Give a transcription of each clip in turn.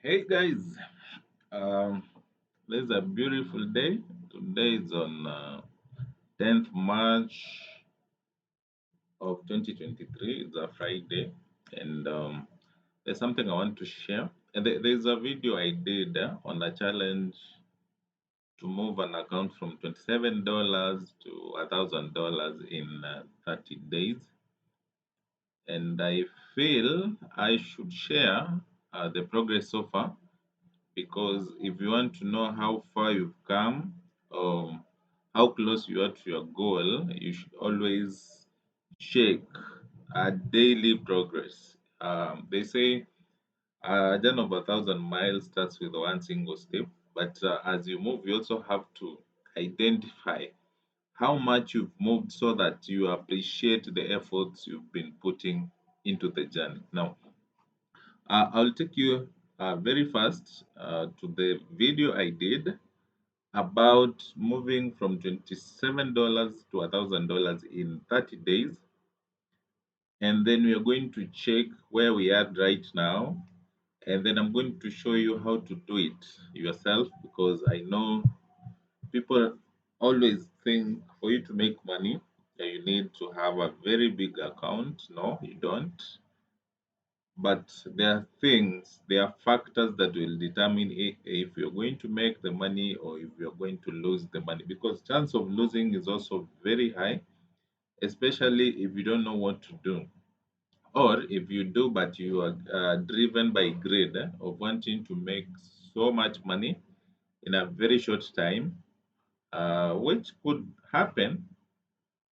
Hey guys, um, this is a beautiful day. Today is on 10th March of 2023. It's a Friday, and there's something I want to share. And there's a video I did on a challenge to move an account from $27 to $1,000 in 30 days. And I feel I should share the progress so far because if you want to know how far you've come or how close you are to your goal, you should always check a daily progress. They say a journey of 1,000 miles starts with one single step, but as you move, you also have to identify how much you've moved so that you appreciate the efforts you've been putting into the journey. Now, I'll take you very fast to the video I did about moving from $27 to $1,000 in 30 days. And then we are going to check where we are right now. And then I'm going to show you how to do it yourself because I know people always think for you to make money, you need to have a very big account. No, you don't. But there are factors that will determine if you're going to make the money or if you're going to lose the money because chance of losing is also very high, especially if you don't know what to do, or if you do but you are driven by greed of wanting to make so much money in a very short time, which could happen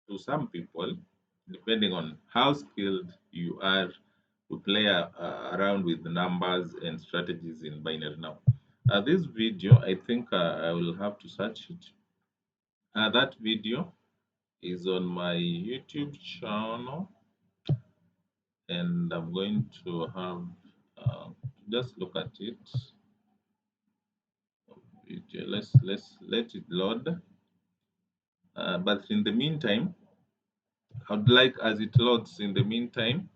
to some people depending on how skilled you are to play around with the numbers and strategies in binary. Now, this video, I think I will have to search it. That video is on my YouTube channel, and I'm going to have just look at it. Video. Let's let it load. But in the meantime, I'd like, as it loads, in the meantime,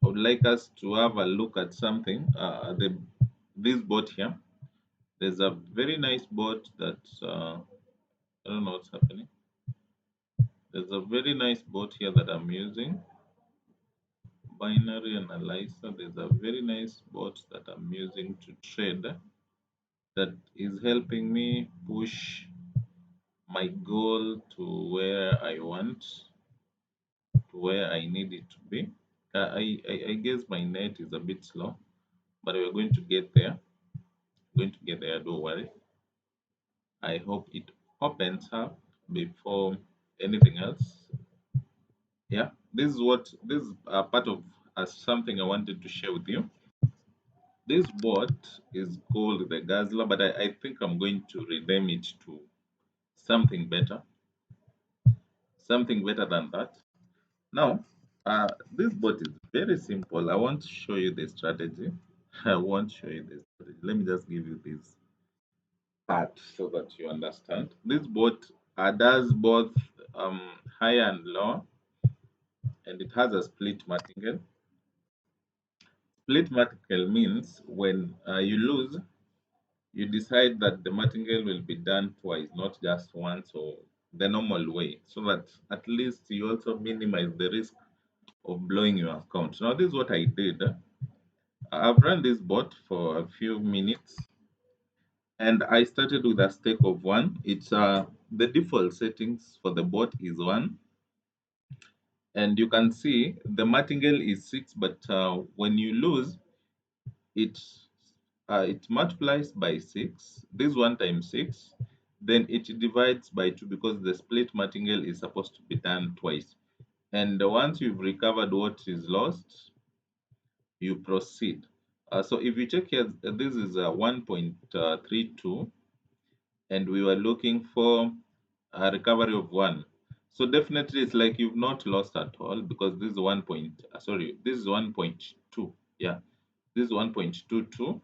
I would like us to have a look at something. This boat here. There's a very nice boat that I don't know what's happening. There's a very nice boat here that I'm using. Binary analyzer. There's a very nice boat that I'm using to trade that is helping me push my goal to where I want, to where I need it to be. I guess my net is a bit slow, but we're going to get there. Going to get there. Don't worry. I hope it opens up before anything else. Yeah, this is a part of something I wanted to share with you. This bot is called the Gazla, but I think I'm going to rename it to something better, something better than that. Now, this bot is very simple. I want to show you the strategy. I want to show you the strategy. Let me just give you this part so that you understand. This bot does both um, high and low, and it has a split martingale. Split martingale means when you lose, you decide that the martingale will be done twice, not just once or the normal way, so that at least you also minimize the risk of blowing your account. Now, this is what I did. I've run this bot for a few minutes and I started with a stake of one. It's the default settings for the bot is one, and you can see the martingale is six, but when you lose, it it multiplies by six. This one times six, then it divides by two because the split martingale is supposed to be done twice. And once you've recovered what is lost, you proceed. So if you check here, this is 1.32, and we were looking for a recovery of one. So definitely it's like you've not lost at all because this is this is 1.2. Yeah, this is 1.22.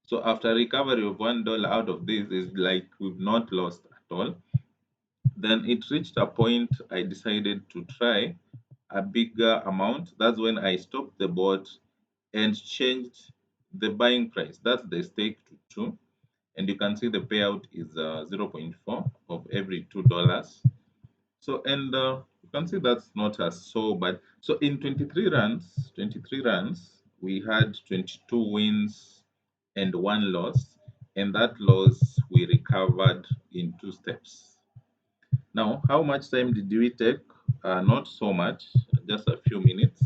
So after recovery of $1 out of this is like we've not lost at all. Then it reached a point I decided to try a bigger amount. That's when I stopped the bot and changed the buying price. That's the stake to 2. And you can see the payout is 0.4 of every $2. So, and you can see that's not as so bad. So in 23 runs, we had 22 wins and 1 loss. And that loss we recovered in 2 steps. Now, how much time did we take? Not so much, just a few minutes.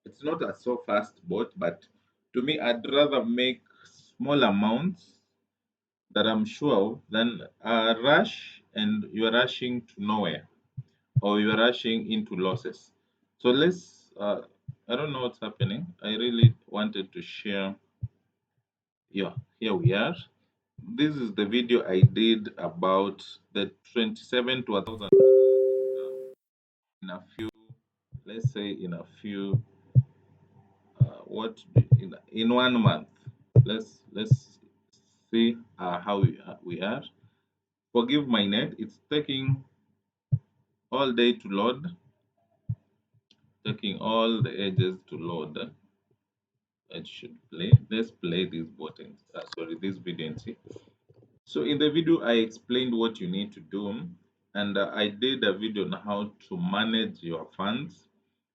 It's not a so fast bot, but to me, I'd rather make small amounts that I'm sure of than rush and you're rushing to nowhere or you're rushing into losses. So I don't know what's happening. I really wanted to share. Yeah, here we are. This is the video I did about the 27 to 1,000 in a few, let's say in a few, in 1 month. Let's see how we are. Forgive my net. It's taking all day to load, taking all the edges to load. It should play. Let's play this button. Sorry, this video and see. So in the video, I explained what you need to do, and I did a video on how to manage your funds.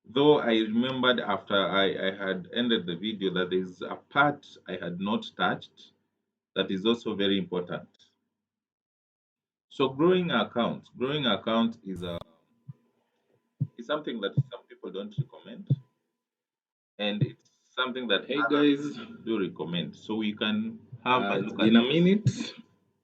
Though I remembered after I had ended the video that there's a part I had not touched that is also very important. So growing account is something that some people don't recommend, and it's something that hey guys do recommend. So we can have a look at in a this. minute.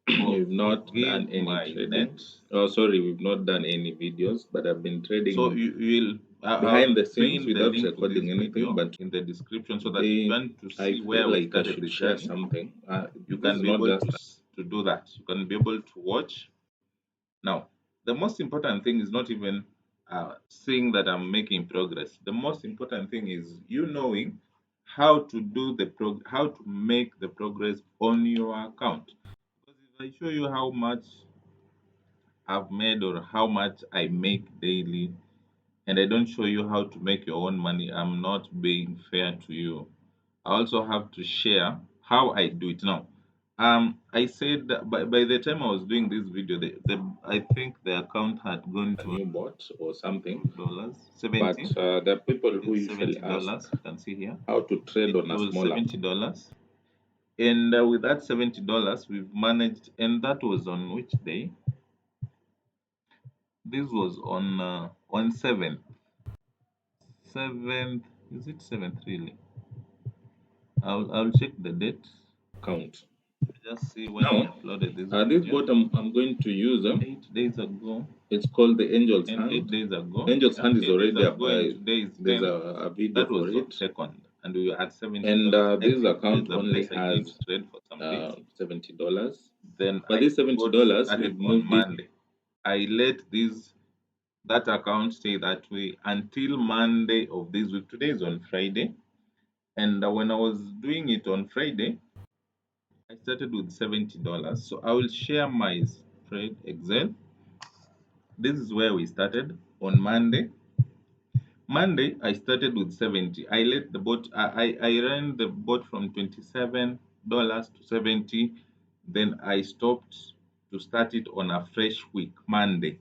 We've not done Forgive my any trading. net. Oh, sorry, we've not done any videos, but I've been trading So you will behind the I'll scenes pin the without link to recording this anything. video But in the description so that if today, you want to I see where feel we like I started should the share journey, something. you This can is be not able just to do that. You can be able to watch. Now, the most important thing is not even seeing that I'm making progress. The most important thing is you knowing how to do how to make the progress on your account. Because if I show you how much I've made or how much I make daily, and I don't show you how to make your own money, I'm not being fair to you. I also have to share how I do it now. I said that by the time I was doing this video, I think the account had gone a to new bot or something. $70. But there are people who It's usually ask $70. You can see here. how to trade It on a was small account. $70. And with that $70, we've managed, and that was on which day? This was on 7th. 7th, is it 7th really? I'll check the date. Account. Just see when I Now, uploaded this this video. bot I'm going to use, 8 days ago it's called the Angel's and Hand. 8 days ago. Angel's Yeah, Hand is 8 days already ago and today is there's 10th. a video That for was on it. 2nd, and we were at And $70. I this think account there's a only place I did has trade for some days. $70. Then But I this got $70, started we've on moved it. Monday. I let that account stay that way until Monday of this week. Today is on Friday, and when I was doing it on Friday, I started with $70. So I will share my trade Excel. This is where we started on Monday. Monday, I started with 70. I let the bot, I ran the bot from $27 to 70. Then I stopped to start it on a fresh week, Monday.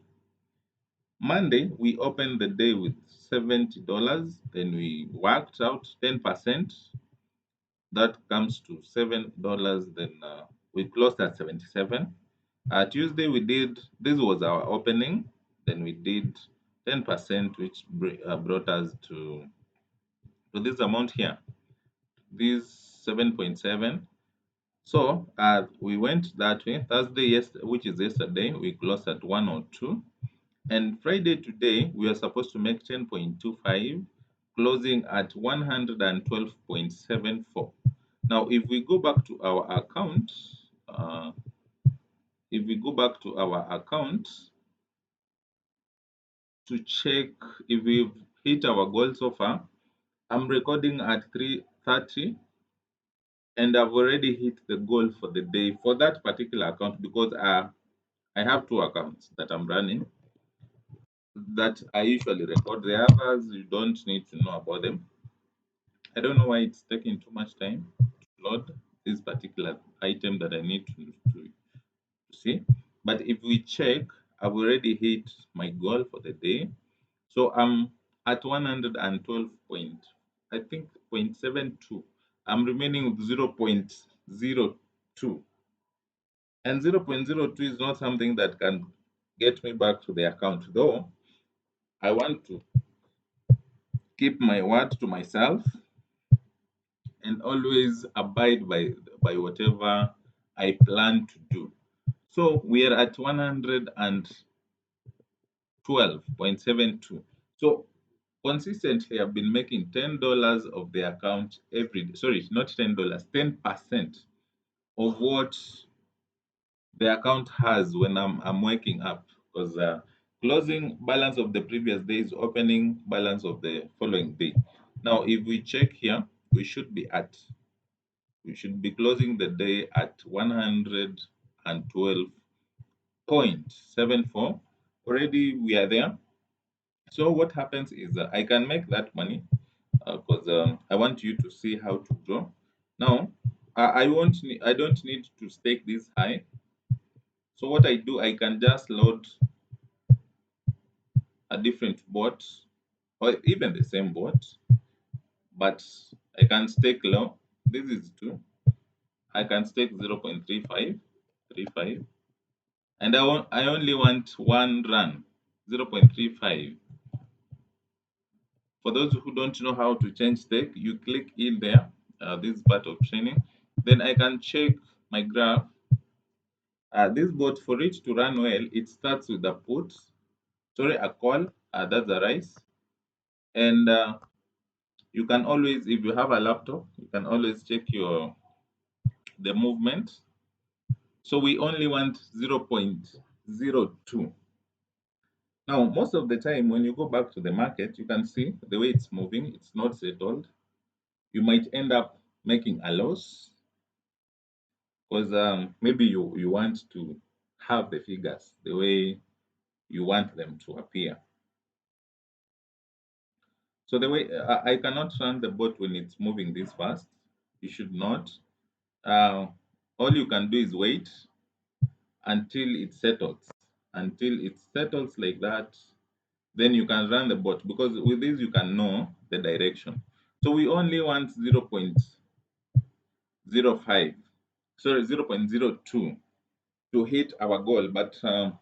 Monday, we opened the day with $70. Then we worked out 10%. That comes to $7. Then we closed at 77. Tuesday, this was our opening. Then we did 10%, which brought us to this amount here, this 7.7. So we went that way. Thursday, which is yesterday, we closed at 102. And Friday today, we are supposed to make 10.25, closing at 112.74. Now, if we go back to our account, uh, if we go back to our account to check if we've hit our goal so far, I'm recording at 3:30, and I've already hit the goal for the day for that particular account because I have two accounts that I'm running that I usually record. The others, you don't need to know about them. I don't know why it's taking too much time to load this particular item that I need to see. But if we check, I've already hit my goal for the day. So I'm at 112 point, I think 0.72. I'm remaining with 0.02. And 0.02 is not something that can get me back to the account, though I want to keep my word to myself and always abide by whatever I plan to do. So we are at 112.72. So consistently I've been making $10 of the account every day. Sorry, not $10, 10% of what the account has when I'm waking up, because closing balance of the previous day is opening balance of the following day. Now if we check here, we should be at we should be closing the day at 112.74. Already we are there. So what happens is I can make that money because I want you to see how to grow. Now I don't need to stake this high. So what I do, I can just load a different bot or even the same bot, but I can stake low. This is two. I can stake 0.35, and I only want one run, 0.35. For those who don't know how to change stake, you click in there, this part of training. Then I can check my graph. This bot, for it to run well, it starts with a put, sorry, a call. That's a rise, and you can always, if you have a laptop, you can always check your the movement. So we only want 0.02. Now, most of the time, when you go back to the market, you can see the way it's moving, it's not settled. You might end up making a loss because maybe you want to have the figures the way you want them to appear. So the way I cannot run the bot when it's moving this fast. You should not. Uh, all you can do is wait until it settles. Until it settles like that, then you can run the bot, because with this you can know the direction. So we only want 0.05, sorry, 0.02 to hit our goal, but uh,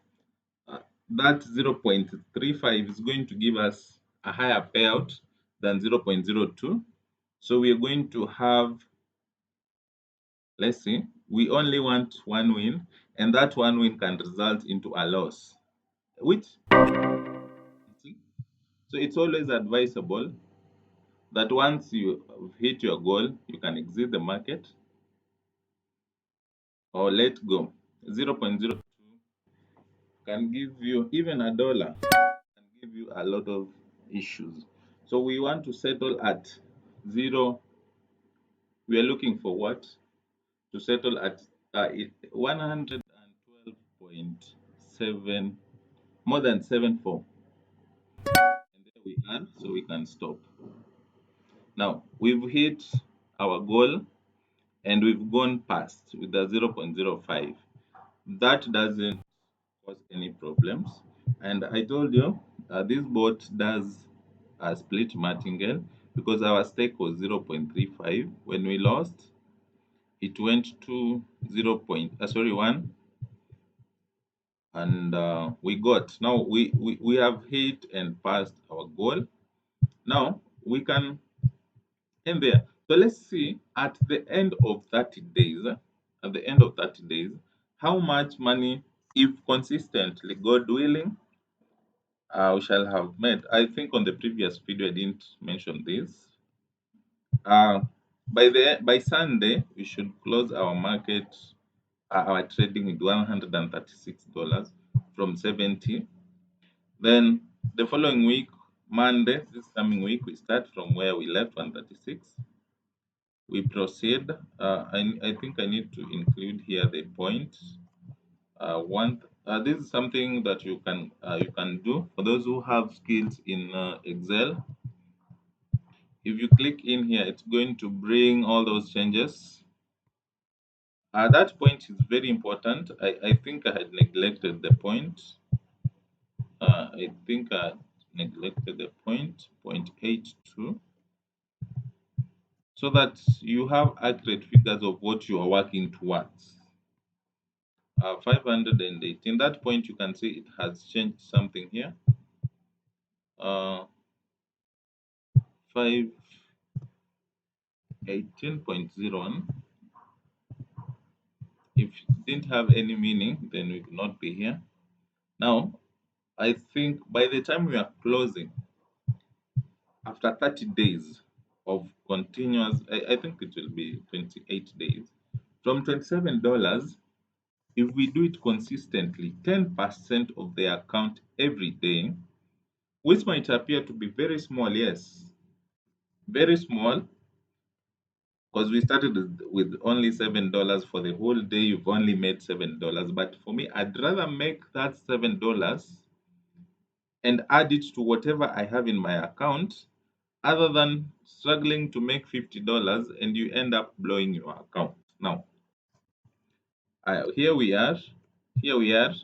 that 0.35 is going to give us a higher payout than 0.02. So we are going to have, let's see, we only want one win, and that one win can result into a loss, which, so it's always advisable that once you hit your goal, you can exit the market or let go. 0.02 can give you, even a dollar can give you a lot of issues. So we want to settle at zero. We are looking for what? To settle at 112.7, more than 74. And there we are, so we can stop. Now we've hit our goal and we've gone past with the 0.05. That doesn't cause any problems. And I told you this bot does a split martingale, because our stake was 0.35. When we lost, it went to 1, and we got, now we have hit and passed our goal. Now we can end there. So let's see at the end of 30 days, at the end of 30 days, how much money, if consistently, God willing, we shall have made. I think on the previous video I didn't mention this. Uh, by Sunday, we should close our market, our trading with $136 from 70. Then the following week, Monday, this coming week, we start from where we left, 136. We proceed. I think I need to include here the point. This is something that you can do for those who have skills in Excel. If you click in here, it's going to bring all those changes. That point is very important. I think I had neglected the point. I think I neglected the point, 0.82, so that you have accurate figures of what you are working towards. 518. That point, you can see it has changed something here. 518.01. If it didn't have any meaning, then we would not be here. Now, I think by the time we are closing, after 30 days of continuous, I think it will be 28 days, from $27, if we do it consistently, 10% of the account every day, which might appear to be very small, yes, very small, because we started with only $7 for the whole day. You've only made $7, but for me, I'd rather make that $7 and add it to whatever I have in my account, other than struggling to make $50 and you end up blowing your account. Now, here we are. Here we are.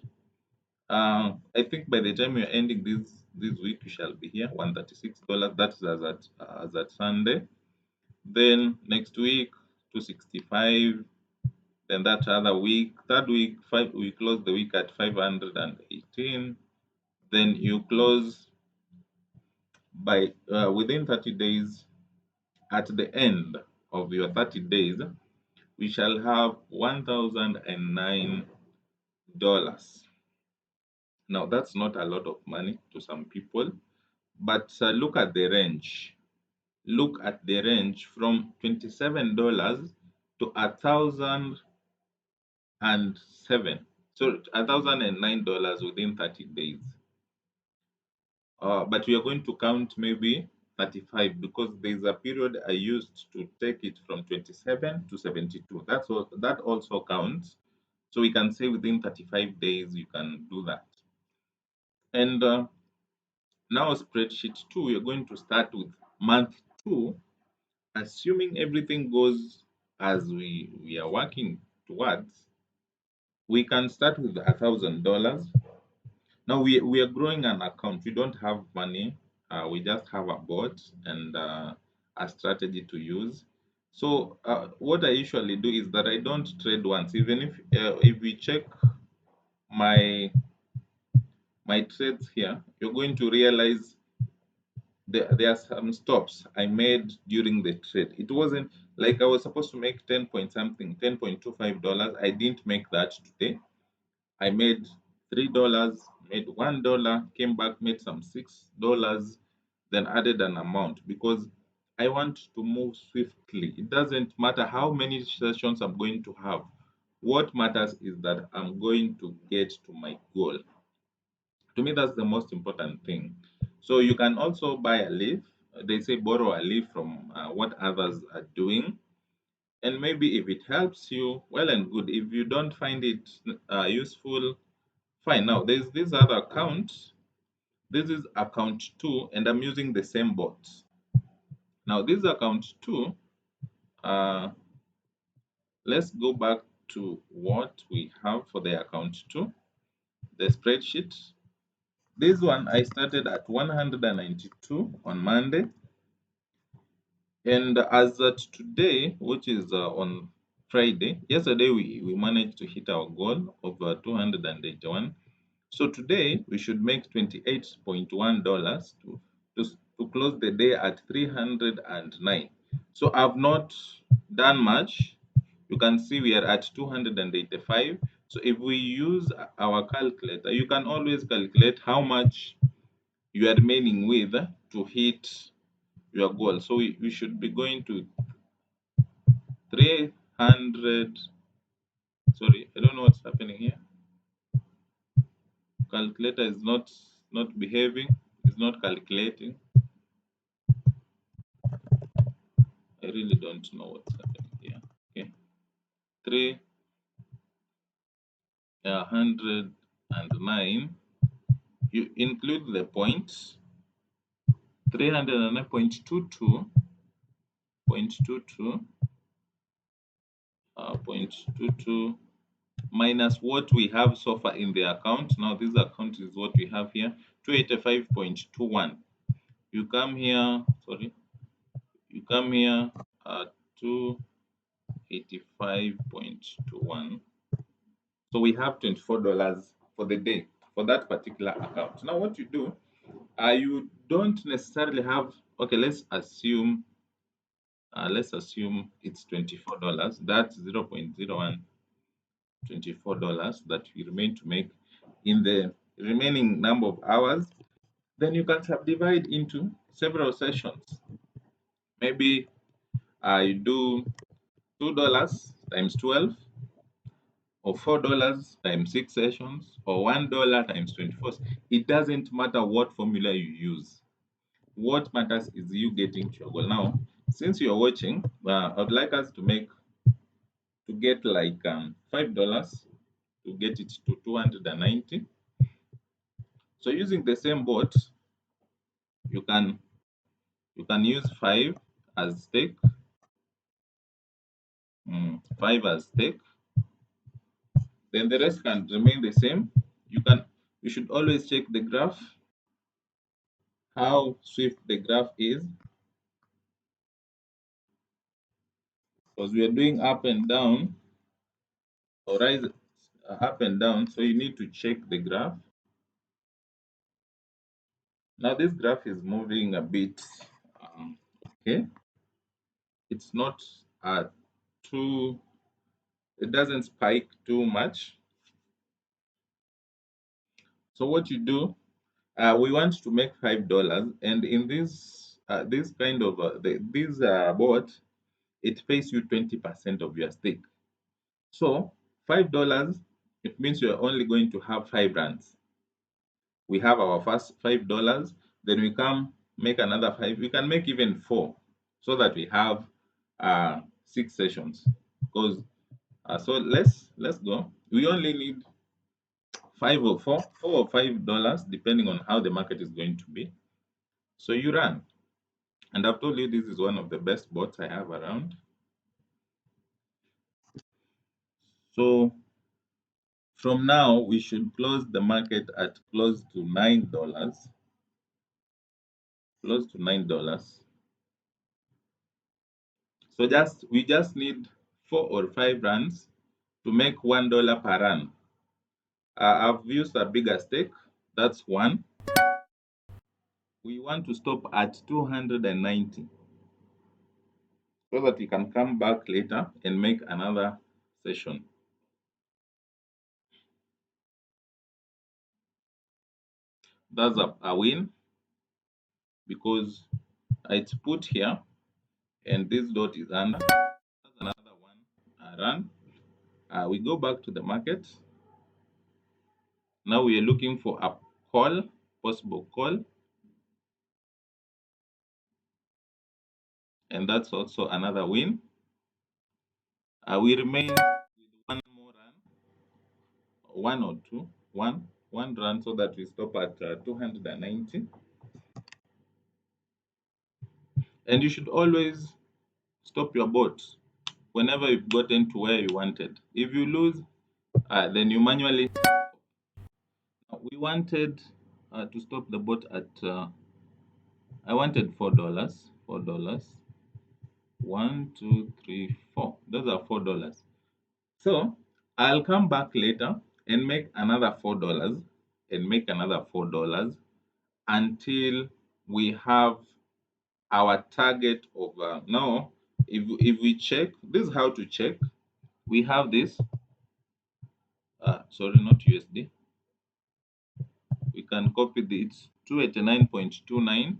I think by the time you're ending this week, you shall be here, $136. That's as at Sunday. Then next week, 265. Then that other week, third week, we close the week at 518. Then you close by within 30 days. At the end of your 30 days, we shall have $1,009. Now, that's not a lot of money to some people, but look at the range. Look at the range from $27 to 1,007. So $1,009 within 30 days. But we are going to count maybe 35, because there's a period I used to take it from 27 to 72. That also counts. So we can say within 35 days you can do that. And now spreadsheet 2, we're going to start with month 2, assuming everything goes as we are working towards. We can start with $1,000. Now we are growing an account. We don't have money. We just have a bot and a strategy to use. So what I usually do is that I don't trade once. Even if we check my trades here, you're going to realize there are some stops I made during the trade. It wasn't like I was supposed to make 10 point something, $10.25. I didn't make that today. I made $3, made $1, came back, made some $6, then added an amount, because I want to move swiftly. It doesn't matter how many sessions I'm going to have. What matters is that I'm going to get to my goal. To me, that's the most important thing. So you can also buy a leaf. They say borrow a leaf from what others are doing. And maybe if it helps you, well and good. If you don't find it useful, fine. Now there's this other account. This is account 2, and I'm using the same bot. Now this account 2, uh, let's go back to what we have for the account 2, the spreadsheet. This one I started at 192 on Monday, and as at today, which is on Friday, yesterday we managed to hit our goal of 281. So today we should make $28.1 to close the day at 309. So I've not done much. You can see we are at 285. So if we use our calculator, you can always calculate how much you are remaining with to hit your goal. So we should be going to 300. Sorry, I don't know what's happening here. Calculator is not behaving, it's not calculating. I really don't know what's happening here. Okay, 309. You include the points, 309.22. 0.22, 0.22 minus what we have so far in the account. Now this account is what we have here, 285.21. You come here, sorry, you come here at 285.21. So we have $24 for the day for that particular account. Now what you do, you don't necessarily have, okay, let's assume it's $24. That's 0.01 $24 that we remain to make in the remaining number of hours. Then you can subdivide into several sessions. Maybe you do $2 times 12, or $4 times 6 sessions, or $1 times 24. It doesn't matter what formula you use. What matters is you getting to your goal. Now, since you're watching, I would like us to get like $5 to get it to 290. So using the same bot, you can use 5 as stake, 5 as stake. Then the rest can remain the same. You should always check the graph, how swift the graph is, because we are doing up and down, or rise, up and down. So you need to check the graph. Now this graph is moving a bit. Okay, it's not too. It doesn't spike too much. So what you do, we want to make $5, and in this kind of this bot, it pays you 20% of your stake. So $5, it means you're only going to have 5 runs. We have our first $5, then we come make another 5. We can make even 4, so that we have 6 sessions. Because so let's go. We only need 4 or $5, depending on how the market is going to be. So you run, and I've told you this is one of the best bots I have around. So from now we should close the market at close to $9. Close to $9. So we just need 4 or 5 runs to make $1 per run. I've used a bigger stake. That's one. We want to stop at 290, so that we can come back later and make another session. That's a win, because it's put here and this dot is under. That's another one run. We go back to the market. Now we are looking for a call, possible call, and that's also another win. We remain with one more run, one or two, one run, so that we stop at 290. And you should always stop your bot whenever you've gotten to where you wanted. If you lose, then you manually. We wanted to stop the bot at. I wanted $4. $4. 1, 2, 3, 4. Those are $4. So I'll come back later and make another $4 and make another $4 until we have our target of now. If we check, this is how to check. We have this. Sorry, not USD. We can copy this 289.29.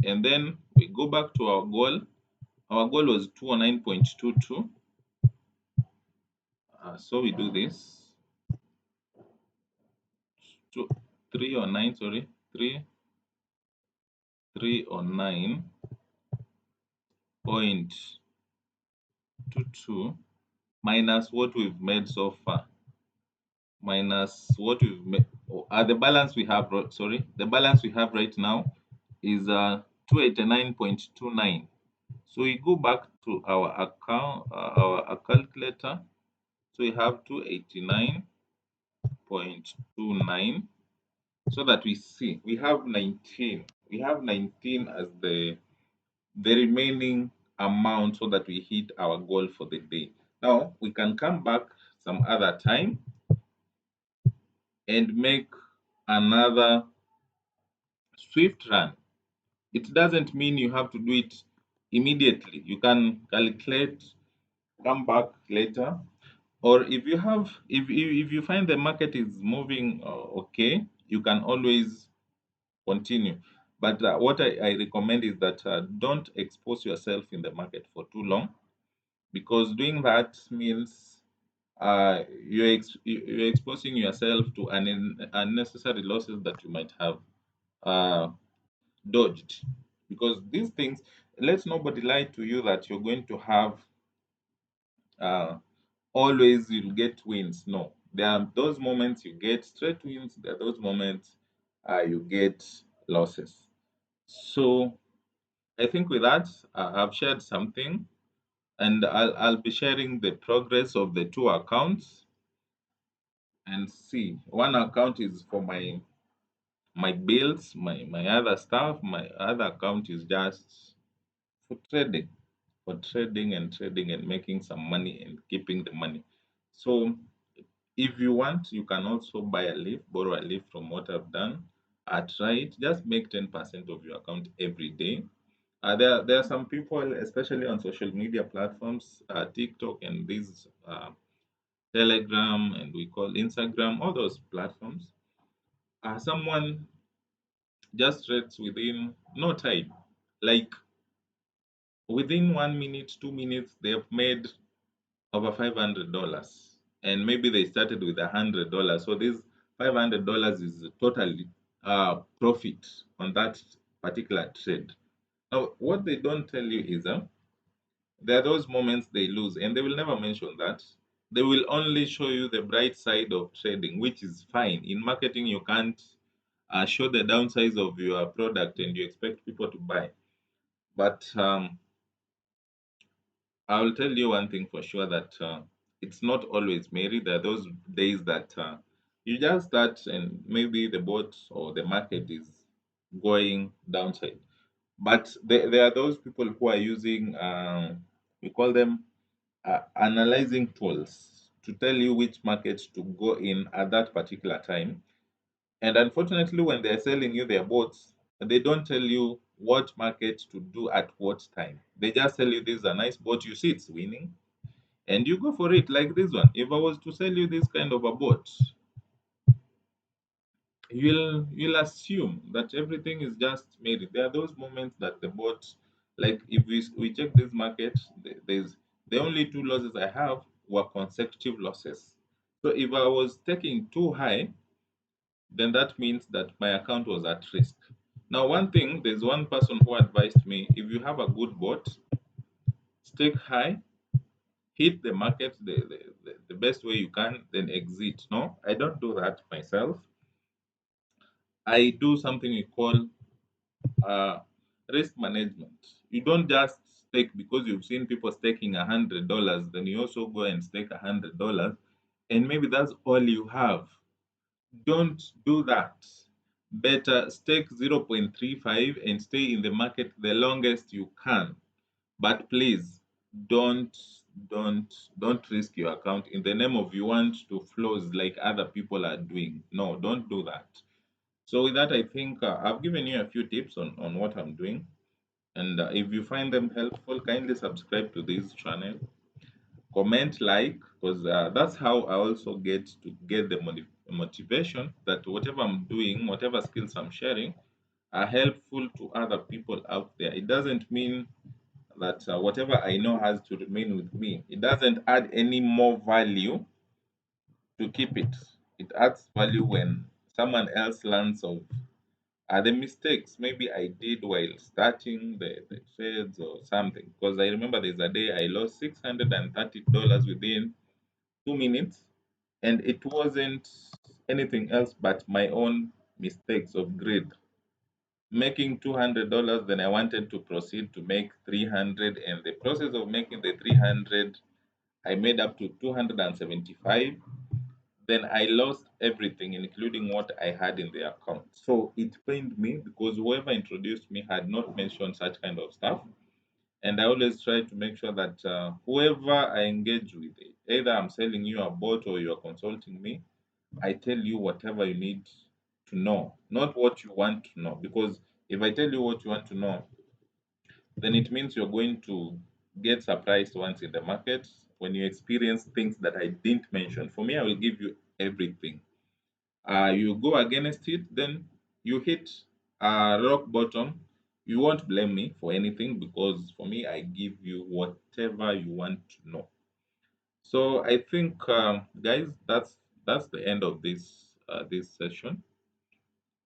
And then we go back to our goal. Our goal was 209.22. So we do this. 309, sorry, 309.22 minus what we've made so far, minus what we've made. The balance we have, sorry, the balance we have right now is 289.29. So we go back to our account, our calculator. So we have 289.29, so that we see we have 19. We have 19 as the remaining amount, so that we hit our goal for the day. Now we can come back some other time and make another swift run. It doesn't mean you have to do it immediately. You can calculate, come back later, or if you have, if you find the market is moving okay, you can always continue. But what I recommend is that don't expose yourself in the market for too long, because doing that means you're exposing yourself to unnecessary losses that you might have uh, dodged. Because these things, let nobody lie to you that you're going to have uh, always you'll get wins. No, there are those moments you get straight wins, there are those moments you get losses. So I think with that, I've shared something, and I'll be sharing the progress of the two accounts. And see, one account is for my bills, my other stuff. My other account is just for trading, and making some money and keeping the money. So if you want, you can also buy a leaf, borrow a leaf from what I've done. Try it. Just make 10% of your account every day. There are some people, especially on social media platforms, TikTok and these Telegram, and we call Instagram, all those platforms. Someone just trades within no time, like within 1 minute, 2 minutes, they have made over $500, and maybe they started with $100. So this $500 is totally profit on that particular trade. Now, what they don't tell you is there are those moments they lose, and they will never mention that. They will only show you the bright side of trading, which is fine. In marketing, you can't show the downsides of your product and you expect people to buy. But I will tell you one thing for sure, that it's not always merry. There are those days that you just start and maybe the boat or the market is going downside. But there are those people who are using, we call them analyzing tools, to tell you which markets to go in at that particular time. And unfortunately, when they're selling you their boats, they don't tell you what market to do at what time. They just tell you this is a nice boat, you see it's winning, and you go for it. Like this one, if I was to sell you this kind of a boat, you'll assume that everything is just made. There are those moments that the boat, like if we check this market, there's the only two losses I have were consecutive losses. So if I was taking too high, then that means that my account was at risk. Now, one thing, there's one person who advised me, if you have a good boat, stake high, hit the market the best way you can, then exit. No, I don't do that myself. I do something we call uh, risk management. You don't just stake because you've seen people staking $100, then you also go and stake $100, and maybe that's all you have. Don't do that. Better stake 0.35 and stay in the market the longest you can. But please don't don't risk your account in the name of you want to flows like other people are doing. No, don't do that. So with that, I think I've given you a few tips on what I'm doing. And if you find them helpful, kindly subscribe to this channel, comment, like, because that's how I also get to get the motivation that whatever I'm doing, whatever skills I'm sharing, are helpful to other people out there. It doesn't mean that whatever I know has to remain with me. It doesn't add any more value to keep it. It adds value when someone else learns of the mistakes maybe I did while starting the trades or something. Because I remember there's a day I lost $630 within 2 minutes, and it wasn't anything else but my own mistakes of greed. making $200. Then I wanted to proceed to make 300, and the process of making the 300, I made up to 275. Then I lost everything, including what I had in the account. So it pained me because whoever introduced me had not mentioned such kind of stuff. And I always try to make sure that whoever I engage with, either I'm selling you a bot or you're consulting me, I tell you whatever you need to know, not what you want to know. Because if I tell you what you want to know, then it means you're going to get surprised once in the market when you experience things that I didn't mention. For me, I will give you everything. You go against it, then you hit rock bottom. You won't blame me for anything because for me, I give you whatever you want to know. So I think, guys, that's the end of this session.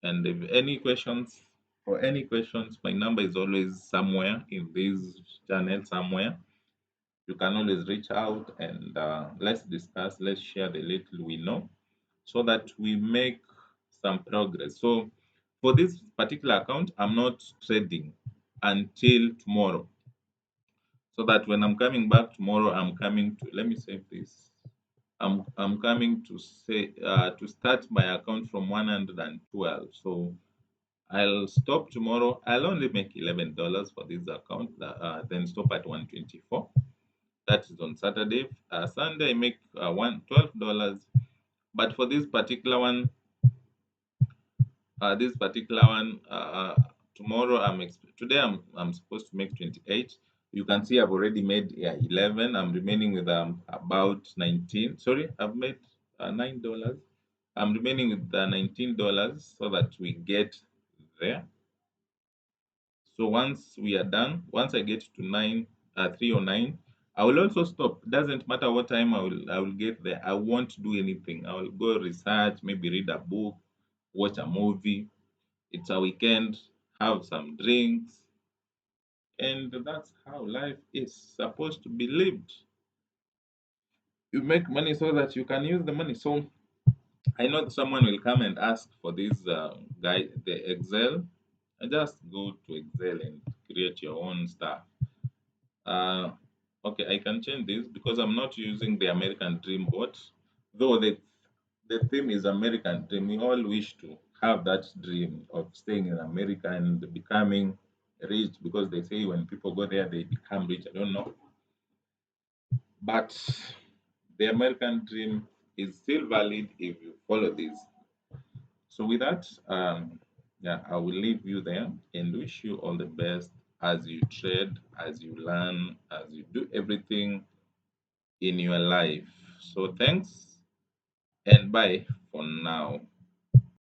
And if any questions, for any questions, my number is always somewhere in this channel somewhere. You can always reach out and let's discuss. Let's share the little we know so that we make some progress. So for this particular account, I'm not trading until tomorrow. So that when I'm coming back tomorrow, I'm coming to, let me save this. I'm coming to say to start my account from 112. So I'll stop tomorrow. I'll only make $11 for this account, then stop at 124. That is on Saturday. Sunday I make $12. But for this particular one, tomorrow today I'm supposed to make 28. You can see I've already made 11. I'm remaining with about 19. Sorry, I've made $9. I'm remaining with $19 so that we get there. So once we are done, once I get to 309, I will also stop. Doesn't matter what time I will get there. I won't do anything. I will go research, maybe read a book, watch a movie. It's a weekend, have some drinks, and that's how life is supposed to be lived. You make money so that you can use the money. So I know someone will come and ask for this the Excel. I just go to Excel and create your own stuff. Uh, okay, I can change this because I'm not using the American Dream bot. Though the theme is American Dream, we all wish to have that dream of staying in America and becoming rich because they say when people go there, they become rich. I don't know. But the American dream is still valid if you follow this. So with that, yeah, I will leave you there and wish you all the best as you trade, as you learn, as you do everything in your life. So thanks and bye for now.